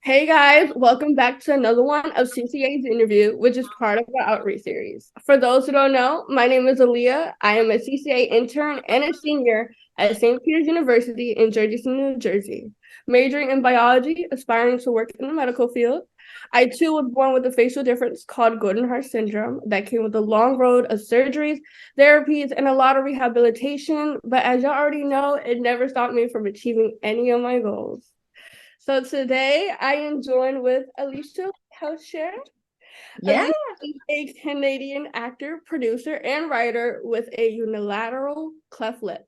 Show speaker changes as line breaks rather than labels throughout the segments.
Hey guys, welcome back to another one of CCA's interview, which is part of our outreach series. For those who don't know, my name is Aaliyah. I am a CCA intern and a senior at St. Peter's University in Jersey City, New Jersey, majoring in biology, aspiring to work in the medical field. I too was born with a facial difference called Goldenhar syndrome that came with a long road of surgeries, therapies, and a lot of rehabilitation. But as y'all already know, it never stopped me from achieving any of my goals. So today I am joined with Allisha Houshare.
Yeah.
Allisha is a Canadian actor, producer, and writer with a unilateral cleft lip.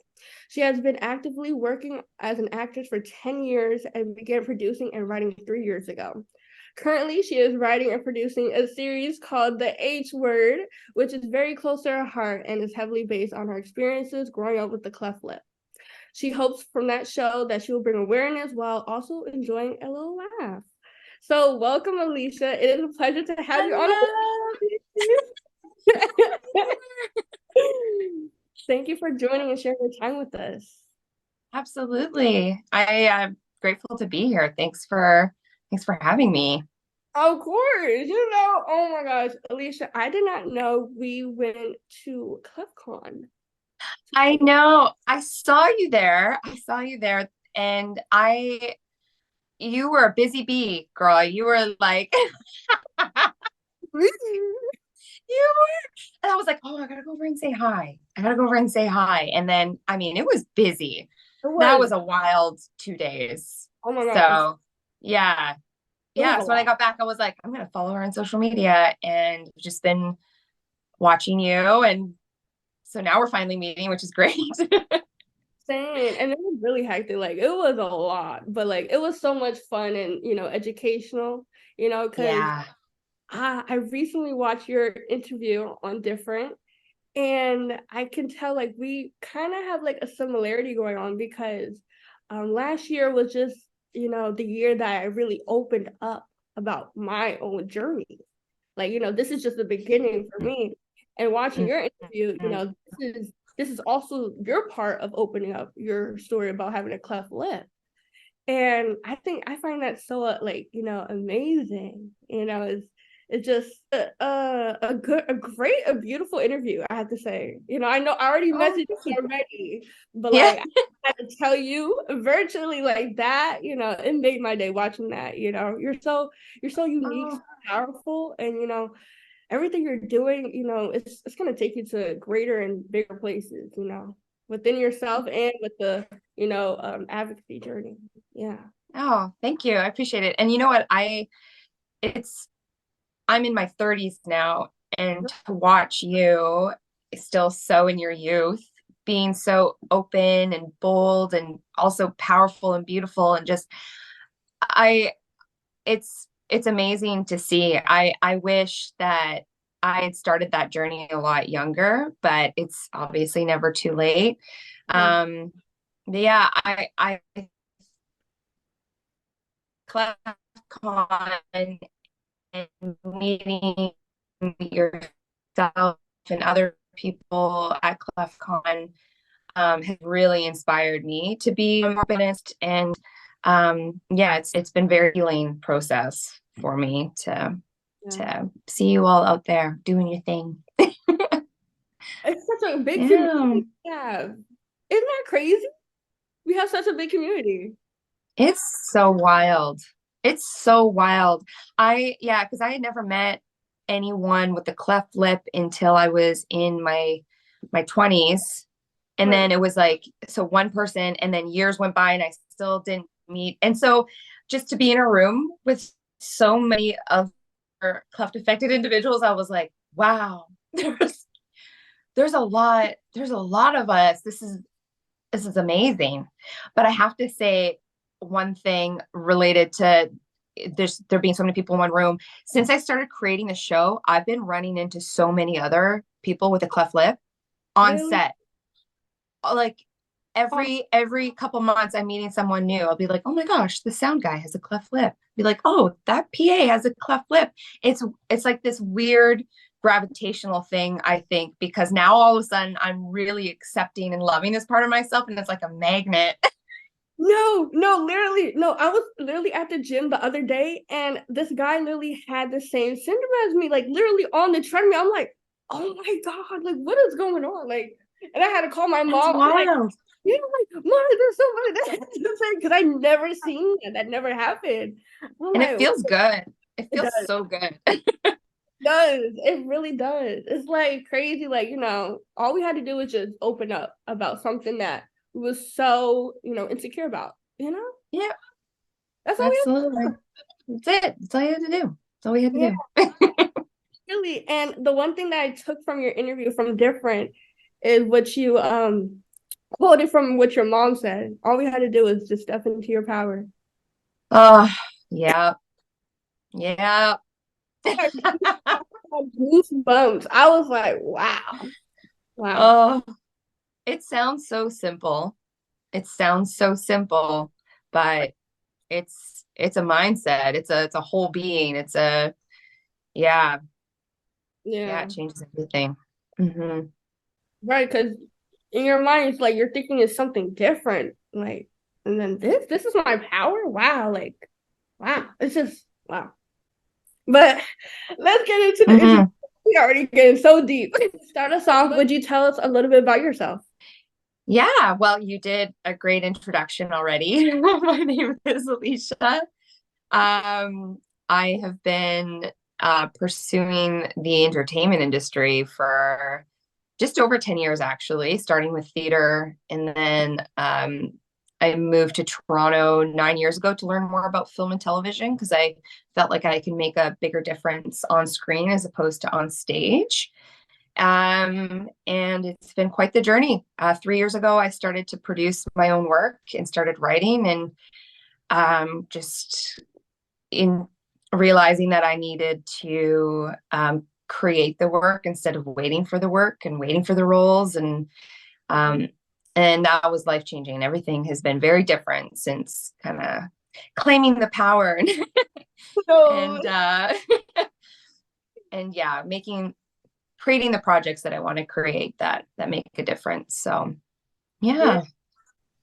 She has been actively working as an actress for 10 years and began producing and writing 3 years ago. Currently, she is writing and producing a series called The H Word, which is very close to her heart and is heavily based on her experiences growing up with the cleft lip. She hopes from that show that she will bring awareness while also enjoying a little laugh. So, welcome, Allisha. It is a pleasure to have you on.
Hello.
Thank you for joining and sharing your time with us.
Absolutely. I am grateful to be here. Thanks for having me.
Of course, oh my gosh, Allisha, I did not know we went to ClefCon
I
together.
know. I saw you there. I saw you there and I you were a busy bee, girl. You were like you were and I was like, "Oh, I got to go over and say hi. I got to go over and say hi." And then it was busy.
It
That
was,
was a wild 2 days.
oh my gosh,
So, yeah.
it was
Yeah,
a
so when I
lot.
got back, I was like, I'm gonna follow her on social media and just been watching you. And so now we're finally meeting, which is great.
Same. And it was really hectic. Like it was a lot, but like it was so much fun and educational, because
Yeah.
I recently watched your interview on Different, and I can tell like we kind of have like a similarity going on because last year was just, the year that I really opened up about my own journey. Like, this is just the beginning for me. And watching your interview,
Mhm.
this is also your part of opening up your story about having a cleft lip. And I find that so like, amazing. It's just a great, a beautiful interview, I have to say. I know I already
Oh,
messaged
thank
you
you.
already, but
Yeah.
like I had to tell you virtually like that, it made my day watching that. You're so unique, so
Oh,
powerful, and everything you're doing, it's gonna take you to greater and bigger places, within yourself and with the, advocacy journey. Yeah.
oh, thank you. I appreciate it. And you know what? It's, I'm in my 30s now, and to watch you still so in your youth, being so open and bold and also powerful and beautiful and just, I it's amazing to see. I wish that I had started that journey a lot younger, but it's obviously never too late.
Yeah.
Um, but yeah, I ClefCon and meeting yourself and other people at ClefCon has really inspired me to be more honest. And yeah, it's been very healing process for me
Yeah.
to see you all out there doing your thing.
It's such a big
Yeah,
community. Yeah. Isn't that crazy? We have such a big community.
it's so wild. It's so wild. Yeah, because I had never met anyone with a cleft lip until I was in my 20s. And
Right.
then it was like, so one person, and then years went by and I still didn't meet. And so just to be in a room with so many of cleft affected individuals, I was like, wow, there's a lot of us. This is amazing. But I have to say one thing related to there being so many people in one room. Since I started creating the show, I've been running into so many other people with a cleft lip on
Really?
set. Like
Oh,
every couple months I'm meeting someone new. I'll be like, oh my gosh, the sound guy has a cleft lip. Be like, oh, that PA has a cleft lip. It's like this weird gravitational thing, I think, because now all of a sudden I'm really accepting and loving this part of myself, and it's like a magnet.
No, literally, no. I was literally at the gym the other day, and this guy literally had the same syndrome as me, like literally on the treadmill. I'm like, oh my God, like what is going on? Like, and I had to call my
That's
mom. I'm like,
wild.
yeah, I'm like, Mom, there's somebody that because I never seen that. That never happened. I'm
And it
like,
feels good. It
it
feels
does,
so good.
does. It really does. It's like crazy, like, all we had to do was just open up about something that we was so, insecure about, you know?
Yeah,
That's all we had to
absolutely.
do.
That's it. That's all you had to do. That's all we had to
Yeah,
do.
really. And the one thing that I took from your interview from different is what you quoted from what your mom said. All we had to do was just step into your power.
Oh, yeah. Yeah.
Goosebumps. I was like, wow. Wow.
Oh, it sounds so simple. It sounds so simple, but it's a mindset. It's a whole being. Yeah, yeah,
Yeah.
it changes everything. Hmm.
Right, because in your mind it's like you're thinking it's something different. Like, and then this is my power? Wow, like wow. It's just wow. But let's get into the interview.
Hmm.
We already getting so deep. Start us off. Would you tell us a little bit about yourself?
Yeah, well, you did a great introduction already. My name is Allisha. Um, I have been pursuing the entertainment industry for just over 10 years, actually, starting with theater. And then I moved to Toronto 9 years ago to learn more about film and television because I felt like I can make a bigger difference on screen as opposed to on stage. And it's been quite the journey. 3 years ago, I started to produce my own work and started writing, and just in realizing that I needed to create the work instead of waiting for the work and waiting for the roles. Um, and that was life changing. Everything has been very different since kind of claiming the power
No.
and and yeah, creating the projects that I want to create that make a difference. So
Yeah.
yeah.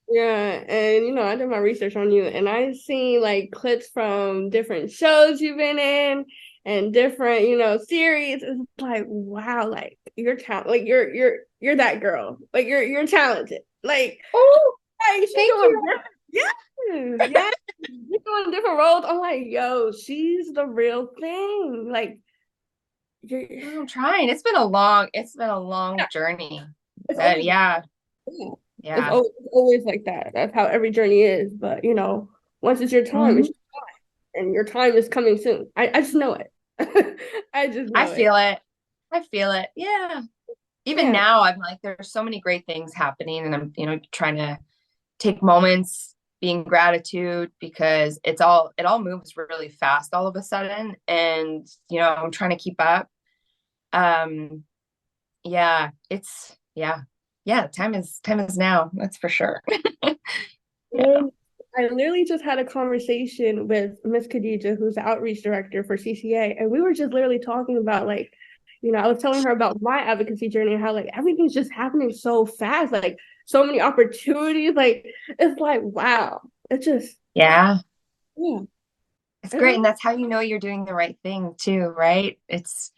Yeah, and I did my research on you, and I seen like clips from different shows you've been in and different, series. It's like, wow, like you're like you're that girl. Like you're talented.
Oh,
Like she's
thank
doing
you.
different. Yeah, you're doing different roles. I'm like, yo, she's the real thing. Like you're
I'm trying. It's been a long
yeah,
journey.
it's always
Yeah,
yeah.
yeah.
It's always like that. That's how every journey is. But once it's your time,
Hmm.
and your time is coming soon. I just know it. I just
I
know it.
feel it. I feel it. Yeah. Even
Yeah.
now, I'm like, there's so many great things happening, and I'm, trying to take moments, being gratitude because it all moves really fast all of a sudden, and I'm trying to keep up. Um, yeah, yeah. Time is now. That's for sure. Yeah.
And I literally just had a conversation with Miss Khadija, who's the outreach director for CCA, and we were just literally talking about like, I was telling her about my advocacy journey and how like everything's just happening so fast, like so many opportunities. Like it's like wow, it just
Yeah.
yeah,
It's
it
great.
really,
And that's how you know you're doing the right thing too, right? It's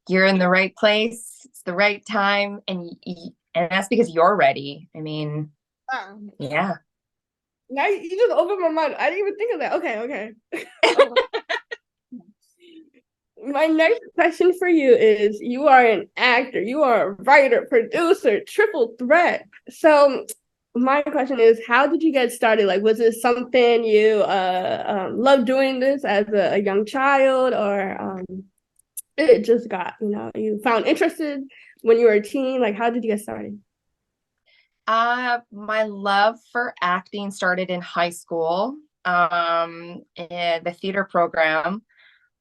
you're in the right place, it's the right time, and that's because you're ready. I mean,
wow.
yeah.
Now you just opened my mind. I didn't even think of that. Okay. Oh, my next question for you is you are an actor, you are a writer, producer, triple threat. So my question is, how did you get started? Like, was it something you loved doing this as a young child, or it just got, you found interested when you were a teen? Like, how did you get started?
My love for acting started in high school, in the theater program.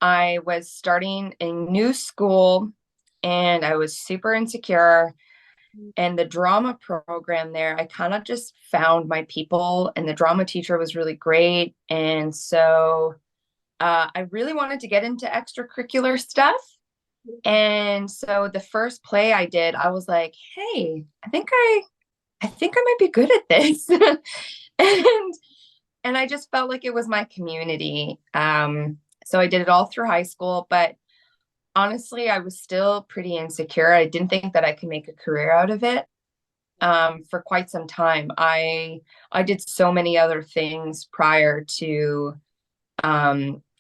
I was starting a new school and I was super insecure. And the drama program there, I kind of just found my people, and the drama teacher was really great. And so I really wanted to get into extracurricular stuff. And so the first play I did, I was like, hey, I think I might be good at this. and I just felt like it was my community. So I did it all through high school, but honestly, I was still pretty insecure. I didn't think that I could make a career out of it for quite some time. I did so many other things prior to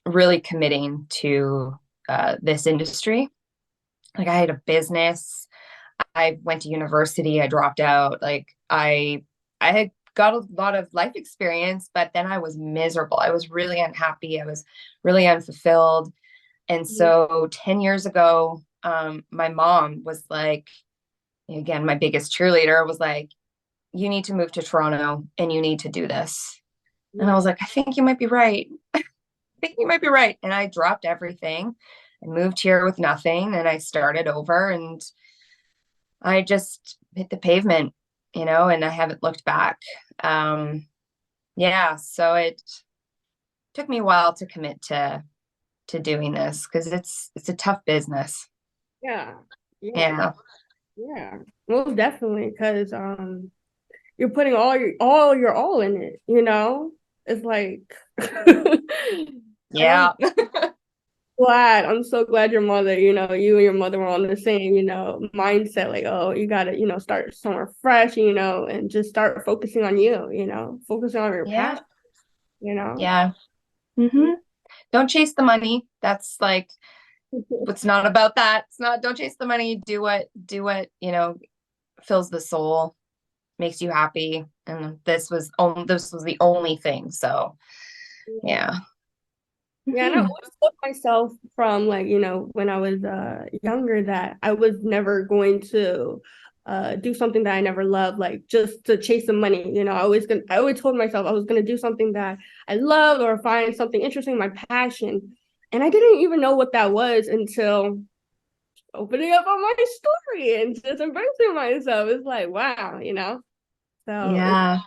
really committing to this industry. Like I had a business, I went to university, I dropped out. Like I had got a lot of life experience, but then I was miserable. I was really unhappy. I was really unfulfilled. And so 10 years ago, my mom was like, again, my biggest cheerleader was like, you need to move to Toronto and you need to do this. And I was like, I think you might be right. I think you might be right. And I dropped everything and moved here with nothing. And I started over and I just hit the pavement, and I haven't looked back. Yeah. So it took me a while to commit to doing this because it's a tough business.
Yeah.
Yeah.
Yeah. Most definitely, because you're putting all in it, It's like
Yeah.
I'm so glad your mother, you and your mother were on the same, mindset, like, oh, you gotta, start somewhere fresh, and just start focusing on you, focusing on your
Yeah.
passion.
Yeah. Mm-hmm. Don't chase the money. That's like, it's not about that. It's not, don't chase the money. Do what, fills the soul, makes you happy. And this was the only thing. So yeah.
Yeah, and I always told myself from, like, when I was younger, that I was never going to do something that I never loved, like just to chase some money. I always told myself I was gonna do something that I loved or find something interesting, my passion. And I didn't even know what that was until opening up on my story and just embracing myself. It's like, wow. So it's
Yeah.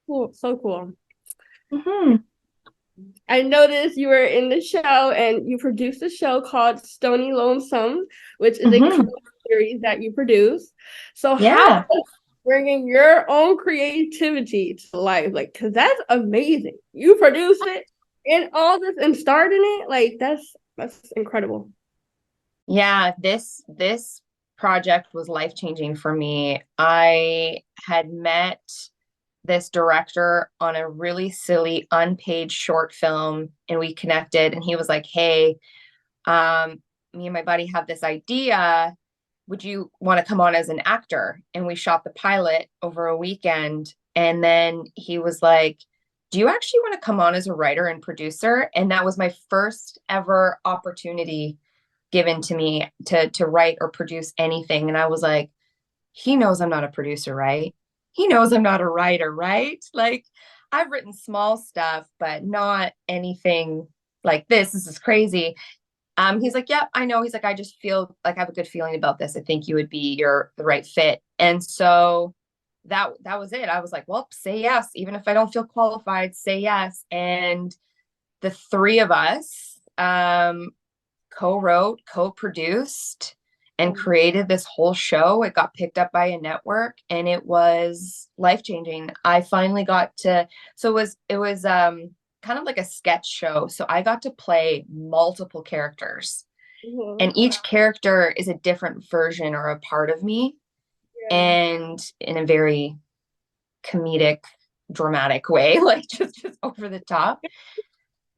cool, so cool.
Mm-hmm.
I noticed you were in the show and you produced a show called Stoney Lonesome, which is a
Mm-hmm.
comedy series that you produce. So how
Yeah.
is bringing your own creativity to life? Like, because that's amazing. You produced it and all this and starting it. Like, that's incredible.
Yeah. This project was life-changing for me. I had met this director on a really silly unpaid short film and we connected and he was like, hey, me and my buddy have this idea, would you want to come on as an actor? And we shot the pilot over a weekend and then he was like, do you actually want to come on as a writer and producer? And that was my first ever opportunity given to me to write or produce anything. And I was like, he knows I'm not a producer, right? He knows I'm not a writer, right? Like I've written small stuff, but not anything like this. This is crazy. He's like, yeah, I know. He's like, I just feel like I have a good feeling about this. I think you would be the right fit. And so that was it. I was like, well, say yes, even if I don't feel qualified, say yes. And the three of us co-wrote, co-produced, and created this whole show. It got picked up by a network and it was life-changing. I finally got to, so it was kind of like a sketch show. So I got to play multiple characters and each character is a different version or a part of me, and in a very comedic, dramatic way, like just over the top.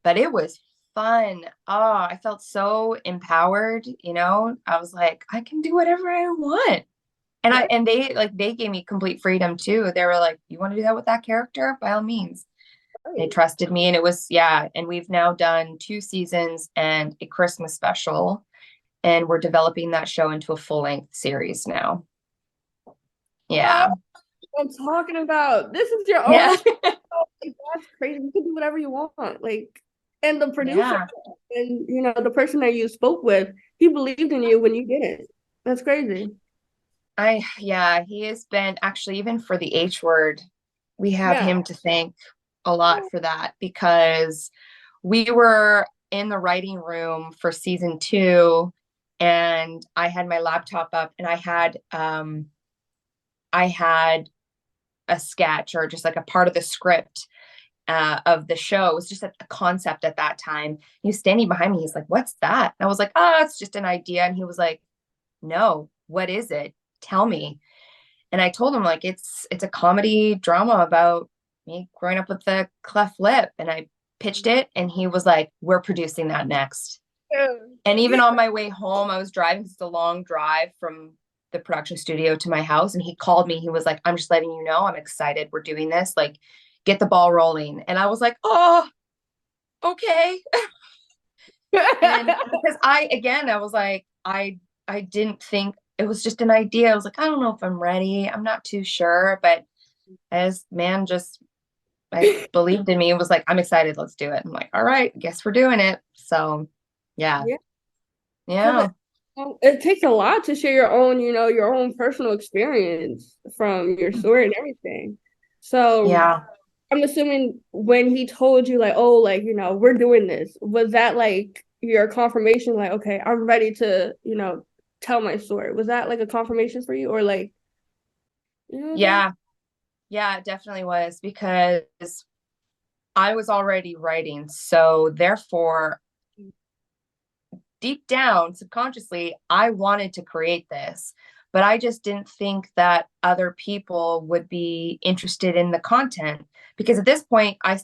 But it was fun. Oh, I felt so empowered, I was like, I can do whatever I want. And they gave me complete freedom too. They were like, you want to do that with that character? By all means. They trusted me and it was, yeah. And we've now done 2 seasons and a Christmas special, and we're developing that show into a full-length series now. Yeah.
I'm talking about. This is your own.
Yeah.
Like, that's crazy. You can do whatever you want. Like, and the producer and the person that you spoke with, he believed in you when you didn't. That's crazy.
He has been actually, even for the H word, we have
Yeah.
him to thank a lot for that, because we were in the writing room for season 2 and I had my laptop up and I had a sketch or just like a part of the script of the show. It was just a concept at that time. He was standing behind me. He's like, "What's that?" And I was like, "Oh, it's just an idea." And he was like, "No, what is it? Tell me." And I told him, like, it's a comedy drama about me growing up with the cleft lip. And I pitched it, and he was like, "We're producing that next." And even on my way home, I was driving, it's a long drive from the production studio to my house, and he called me. He was like, "I'm just letting you know, I'm excited. We're doing this. Like, get the ball rolling." And I was like, "Oh, okay." And because I was like, I didn't think, it was just an idea. I was like, I don't know if I'm ready. I'm not too sure. But as man just, I believed in me. It was like, "I'm excited. Let's do it." I'm like, "All right, I guess we're doing it." So yeah. Yeah.
It takes a lot to share your own personal experience from your story and everything. So
Yeah.
I'm assuming when he told you like, "Oh, like, we're doing this," was that like your confirmation, like, "Okay, I'm ready to, tell my story"? Was that like a confirmation for you, or like,
Yeah. Yeah, it definitely was, because I was already writing. So therefore, deep down, subconsciously, I wanted to create this, but I just didn't think that other people would be interested in the content, because at this point, I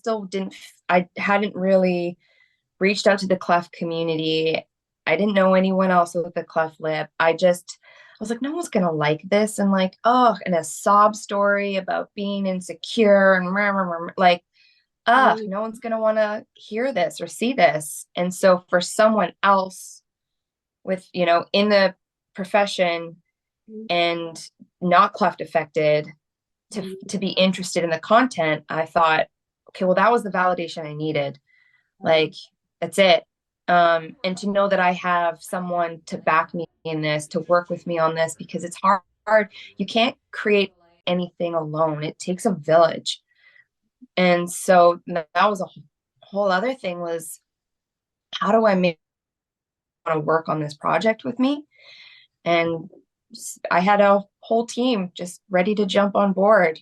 hadn't really reached out to the cleft community. I didn't know anyone else with a cleft lip. I was like, no one's gonna like this. And like, oh, and a sob story about being insecure and like, no one's gonna want to hear this or see this. And so for someone else with, in the profession and not cleft affected to be interested in the content, I thought, okay, well, that was the validation I needed. Like, that's it. And to know that I have someone to back me in this, to work with me on this, because it's hard. You can't create anything alone. It takes a village. And so that was a whole other thing, was, how do I make want to work on this project with me? And I had a whole team just ready to jump on board.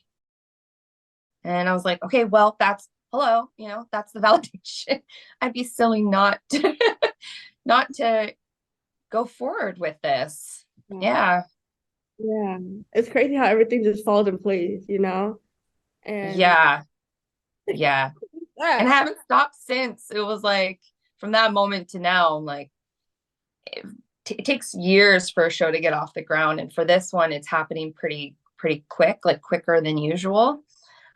And I was like, okay, well, that's that's the validation. I'd be silly not to, not to go forward with this. Yeah.
Yeah. It's crazy how everything just falls in place, And
Yeah. Yeah. And I
yeah.
haven't stopped since. It was like, from that moment to now, I'm like, it takes years for a show to get off the ground. And for this one, it's happening pretty quick, like quicker than usual.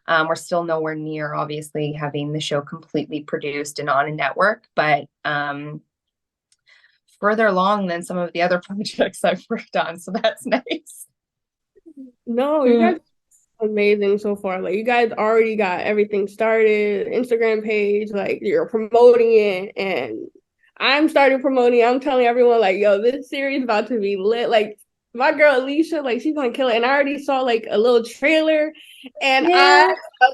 We're still nowhere near, obviously, having the show completely produced and on a network, but further along than some of the other projects I've worked on. So that's nice.
No, you guys are amazing so far. Like, you guys already got everything started, Instagram page, like, you're promoting it, and I'm starting promoting. I'm telling everyone, like, yo, this series is about to be lit. Like, my girl Allisha, like, she's gonna kill it. And I already saw like a little trailer, and
Yeah.
I'm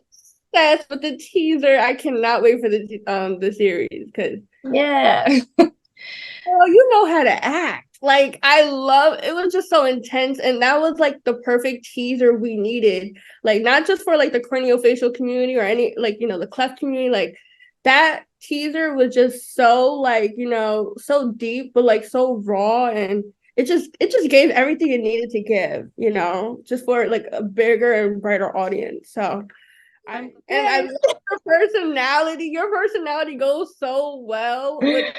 obsessed with the teaser. I cannot wait for the series, because
Yeah.
well, you know how to act. Like, I love it. Was just so intense, and that was like the perfect teaser we needed. Like, not just for like the craniofacial community or any, like, the cleft community. Like, that teaser was just so, like, so deep, but like so raw, and it just gave everything it needed to give, just for like a bigger and brighter audience. So I love your personality. Your personality goes so well with,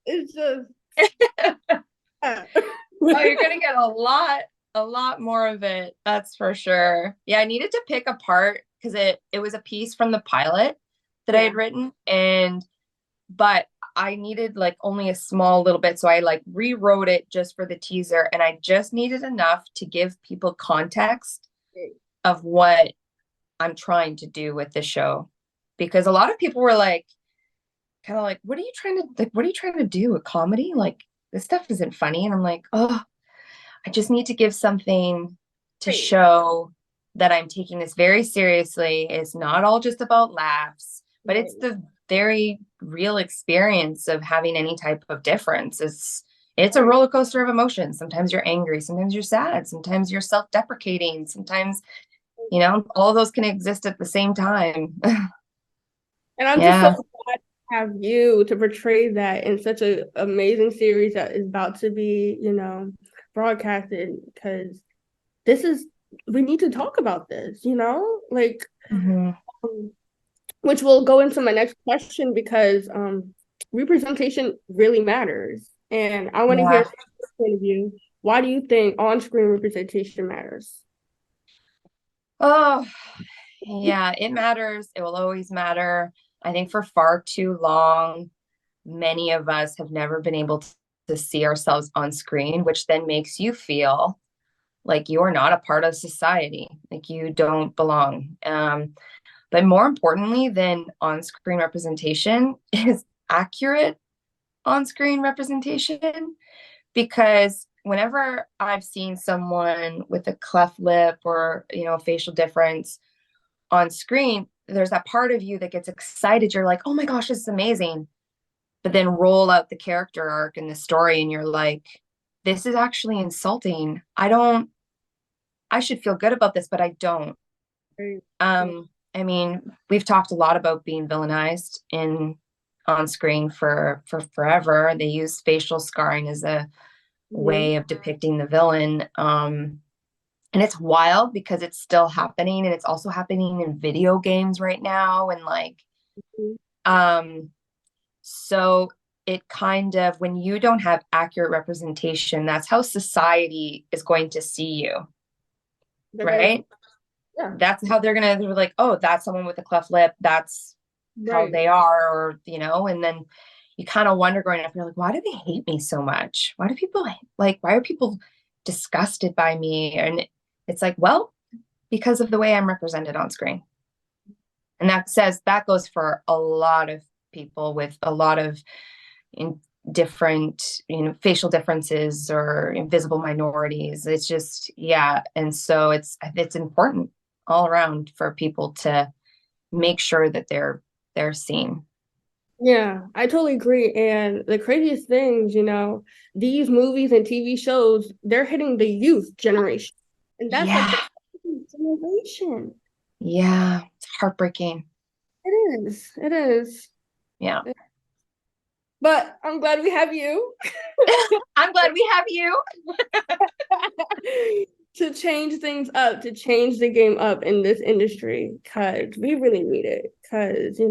it's just
Oh, you're gonna get a lot more of it. That's for sure. Yeah, I needed to pick a part because it was a piece from the pilot that I had written, but I needed like only a small little bit, so I like rewrote it just for the teaser, and I just needed enough to give people context of what I'm trying to do with the show, because a lot of people were like, kind of like, what are you trying to do, a comedy? Like, this stuff isn't funny. And I'm like, oh, I just need to give something to show that I'm taking this very seriously. It's not all just about laughs, but it's the very real experience of having any type of difference. It's a roller coaster of emotions. Sometimes you're angry, sometimes you're sad, sometimes you're self-deprecating, sometimes you know, all of those can exist at the same time.
And I'm just so
Yeah.
glad to have you to portray that in such an amazing series that is about to be, broadcasted, because this is, we need to talk about this, like,
Mhm.
which will go into my next question, because representation really matters. And I want to hear
Yeah.
from your point of view. Why do you think on-screen representation matters?
Oh, yeah, it matters. It will always matter. I think for far too long, many of us have never been able to see ourselves on screen, which then makes you feel like you're not a part of society, like you don't belong. But more importantly than on screen representation is accurate on screen representation. Because whenever I've seen someone with a cleft lip or, a facial difference on screen, there's that part of you that gets excited. You're like, oh my gosh, this is amazing. But then roll out the character arc in the story and you're like, this is actually insulting. I should feel good about this, but I don't. I mean, we've talked a lot about being villainized in on screen for forever. They use facial scarring as a way of depicting the villain. And it's wild because it's still happening, and it's also happening in video games right now. And like, so it kind of, when you don't have accurate representation, that's how society is going to see you, right?
Yeah.
That's how they're like, oh, that's someone with a cleft lip. That's how they are, or, and then you kind of wonder growing up, you're like, why do they hate me so much? Why are people disgusted by me? And it's like, well, because of the way I'm represented on screen. And that goes for a lot of people with a lot of different, facial differences or invisible minorities. It's just, yeah. And so it's important all around for people to make sure that they're seen.
Yeah, I totally agree. And the craziest things, these movies and TV shows, they're hitting the youth generation. And that's like
Yeah.
the generation.
Yeah. It's heartbreaking.
It is. It is.
Yeah.
But I'm glad we have you.
I'm glad we have you.
To change things up, to change the game up in this industry, because we really need it. Because,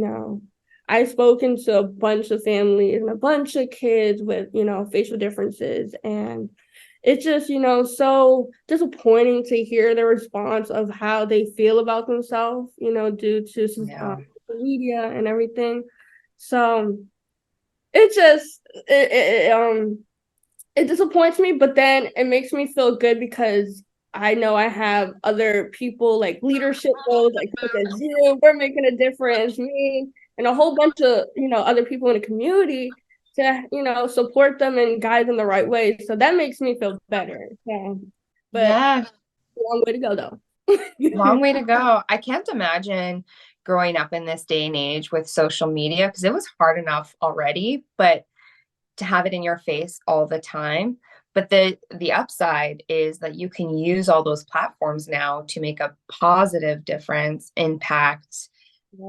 I've spoken to a bunch of families and a bunch of kids with, facial differences. And it's just, so disappointing to hear the response of how they feel about themselves, due to social media and everything. So it just, it disappoints me, but then it makes me feel good because I know I have other people, like leadership roles, like such as you. We're making a difference. Me and a whole bunch of other people in the community to support them and guide them the right way. So that makes me feel better. So, but
Yeah.
long way to go though.
Long way to go. I can't imagine growing up in this day and age with social media, because it was hard enough already, but to have it in your face all the time. But the upside is that you can use all those platforms now to make a positive difference, impact,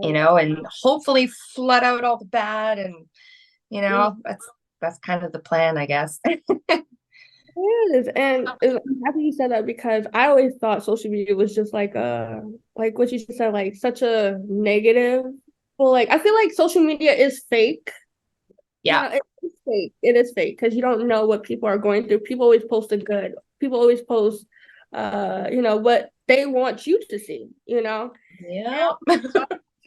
and hopefully flood out all the bad. And, that's kind of the plan, I guess.
It is, and I'm happy you said that because I always thought social media was just like like what you said, like such a negative. Well, like I feel like social media is fake.
Yeah.
It's fake. It is fake because you don't know what people are going through. People always post the good. People always post, what they want you to see.
Yeah.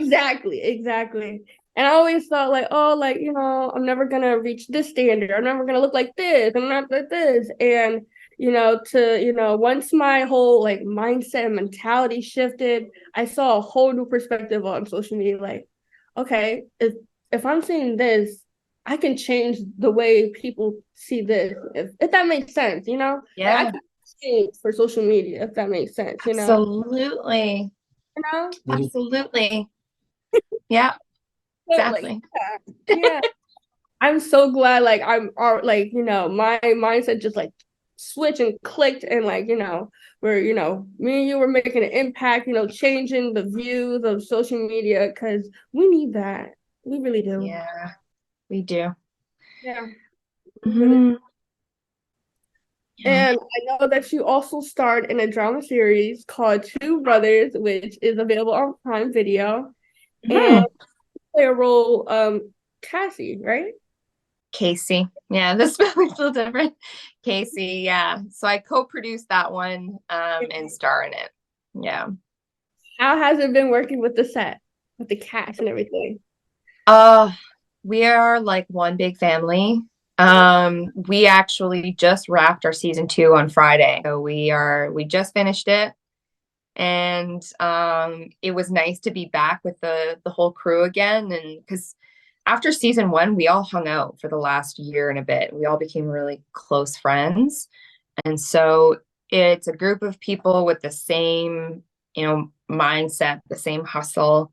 Exactly, exactly. And I always thought like, oh, like, I'm never gonna reach this standard. I'm never gonna look like this. I'm not like this. And, once my whole like mindset and mentality shifted, I saw a whole new perspective on social media. Like, okay, if I'm seeing this, I can change the way people see this. If that makes sense, Like I
Yeah.
can change for social media, if that makes sense,
Absolutely. Absolutely. Yeah,
Like,
exactly.
yeah. I'm so glad, like, I'm like, my mindset just like switch and clicked, and like, where, me and you were making an impact, changing the views of social media, because we need that. We really do.
Yeah, we do.
Yeah. Really.
Mhm. Yeah.
And I know that you also starred in a drama series called Two Brothers, which is available on Prime Video, and
Mhm.
play a role, Cassie, right?
Casey. Yeah, the spelling's a little different. Casey, yeah. So I co-produced that one and star in it. Yeah.
How has it been working with the set, with the cast and everything?
Uh, we are like one big family. We actually just wrapped our season 2 on Friday. So we just finished it. And it was nice to be back with the whole crew again. And because after season 1, we all hung out for the last year and a bit. We all became really close friends. And so it's a group of people with the same, mindset, the same hustle.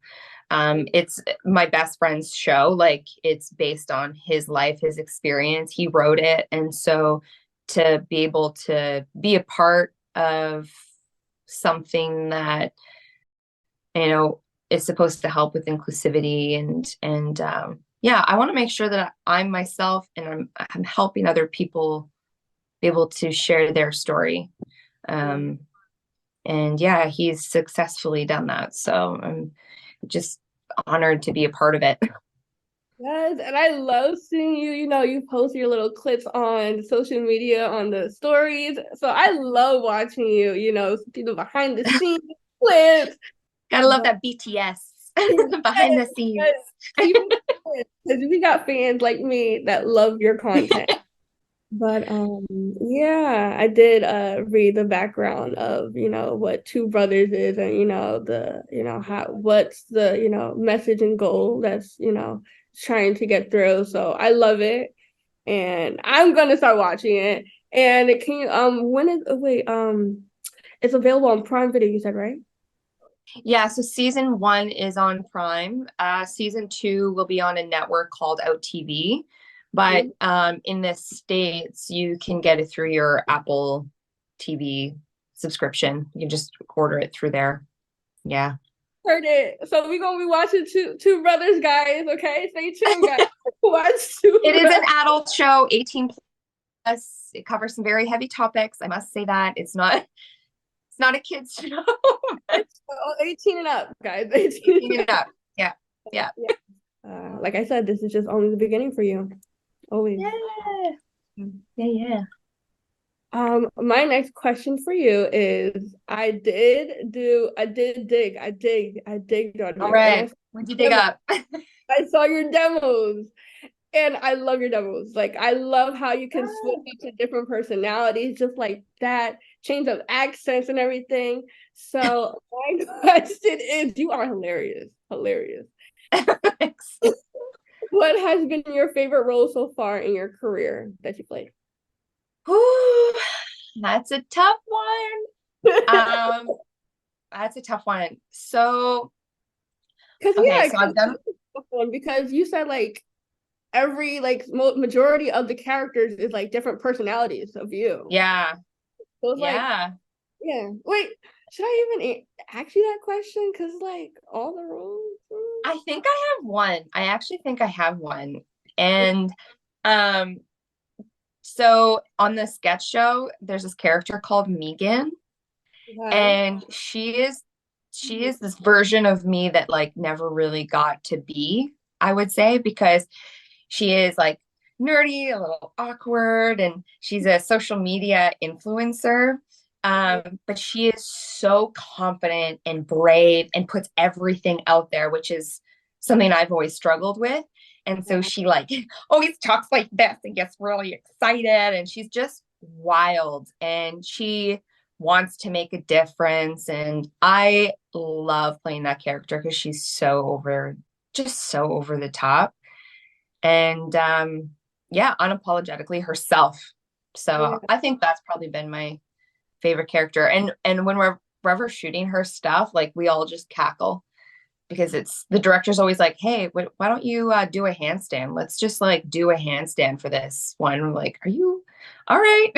It's my best friend's show. Like, it's based on his life, his experience. He wrote it. And so to be able to be a part of something that, is supposed to help with inclusivity and yeah, I want to make sure that I'm myself and I'm helping other people be able to share their story. And yeah, he's successfully done that. So I'm just honored to be a part of it.
Yes, and I love seeing you, you post your little clips on social media on the stories. So I love watching you, see the behind the scenes clips.
Gotta love
But
that BTS behind the scenes.
because we got fans like me that love your content. But yeah, I did read the background of, what Two Brothers is, and the, how what's the, message and goal that's, trying to get through. So I love it. And I'm gonna start watching it. And it can when is wait, it's available on Prime Video, you said, right?
Yeah, so season 1 is on Prime. Season 2 will be on a network called Out TV. But in the States, you can get it through your Apple TV subscription. You can just order it through there. Yeah.
Heard it. So we're gonna be watching Two Brothers, guys. Okay, stay tuned, guys. Watch Two
It is
Brothers.
an adult show, 18 plus. It covers some very heavy topics. I must say that. It's not a kid's show.
It's 18 and up, guys. 18
and up. Yeah. Yeah.
Yeah. Like I said, this is just only the beginning for you. Always.
Yeah. Yeah.
My next question for you is I digged on
All
you.
right. What'd you dig up?
I saw your demos. And I love your demos. Like, I love how you can switch up to different personalities, just like that, change of accents and everything. So my question is, you are hilarious. Hilarious.
Thanks.
What has been your favorite role so far in your career that you played?
Ooh, that's a tough one. That's a tough one. So,
Because
okay, so I've done.
because you said like every like majority of the characters is like different personalities of you.
Yeah.
So it's like,
Yeah.
yeah. Wait, should I even ask you that question? Because like all the roles.
I think I have one. I actually think I have one. And um, so on the sketch show, there's this character called Megan, and she is this version of me that like never really got to be, I would say, because she is like nerdy, a little awkward, and she's a social media influencer. But she is so confident and brave and puts everything out there, which is something I've always struggled with. And so she like always talks like this and gets really excited, and she's just wild, and she wants to make a difference. And I love playing that character because she's just so over the top. And yeah, unapologetically herself. So I think that's probably been my favorite character. And when we're ever shooting her stuff, like we all just cackle because it's the director's always like, hey, why don't you do a handstand? Let's just like do a handstand for this one. We're like, are you all right?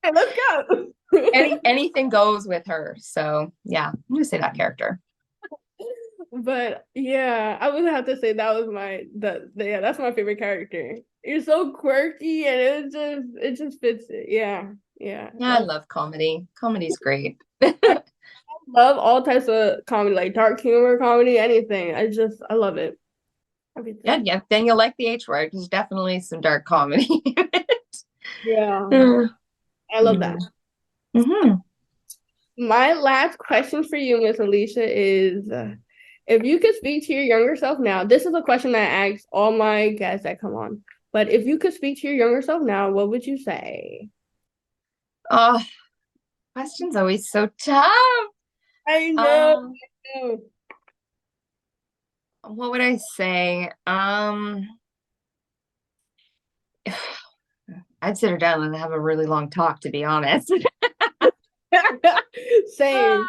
Hey, let's go.
Anything goes with her. So yeah, I'm gonna say that character.
But yeah, I would have to say that was yeah, that's my favorite character. You're so quirky and it just fits it. Yeah. Yeah.
Yeah, I love comedy. Comedy's great.
I love all types of comedy, like dark humor comedy, anything. I love it.
Yeah,
Everything.
yeah. Then you'll like the H word. There's definitely some dark comedy.
Yeah.
Mm.
I love that.
Mm-hmm.
My last question for you, Miss Allisha, is if you could speak to your younger self now, this is a question that I ask all my guests that come on. But if you could speak to your younger self now, what would you say?
Oh, question's always so tough.
I know.
Um,
I know.
what would I say? I'd sit her down and have a really long talk, to be honest.
Same.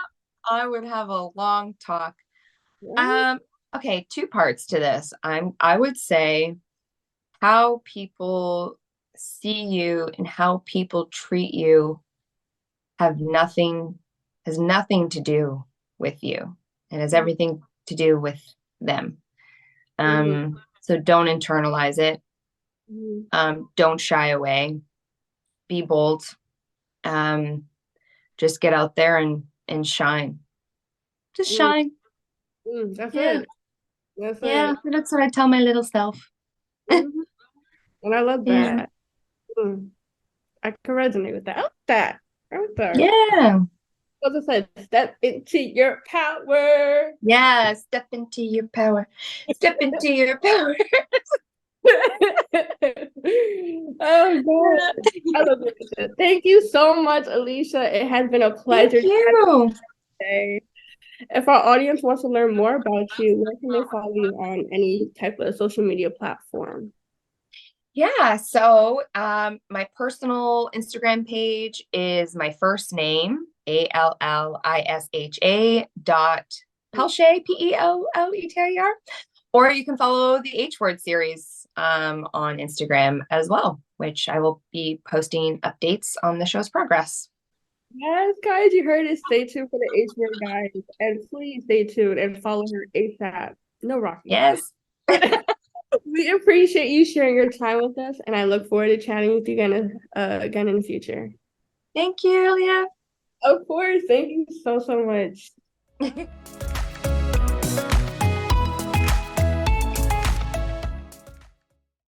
I would have a long talk.
Yeah.
Okay, two parts to this. I would say how people see you and how people treat you has nothing to do with you and has everything to do with them. So don't internalize it. Don't shy away. Be bold. Just get out there and shine. Just shine.
That's
Yeah.
it. That's
Yeah,
it.
that's what I tell my little self.
And I love
Yeah.
that. I can resonate with that. I like that. Right there.
Yeah.
As I said, step into your power.
Yeah. Step into your power. Step into your power.
Oh God. I love it. Thank you so much, Allisha. It has been a pleasure
Thank you.
today. If our audience wants to learn more about you, where can they follow you on any type of social media platform?
Yeah, so my personal Instagram page is my first name, ALLISHA dot Pelletier, Pelletier. Or you can follow the H word series on Instagram as well, which I will be posting updates on the show's progress.
Yes, guys, you heard it. Stay tuned for the H word, guys. And please stay tuned and follow her ASAP. No Rocky.
Yes.
We appreciate you sharing your time with us, and I look forward to chatting with you again in the future.
Thank you, Leah.
Of course. Thank you so, so much.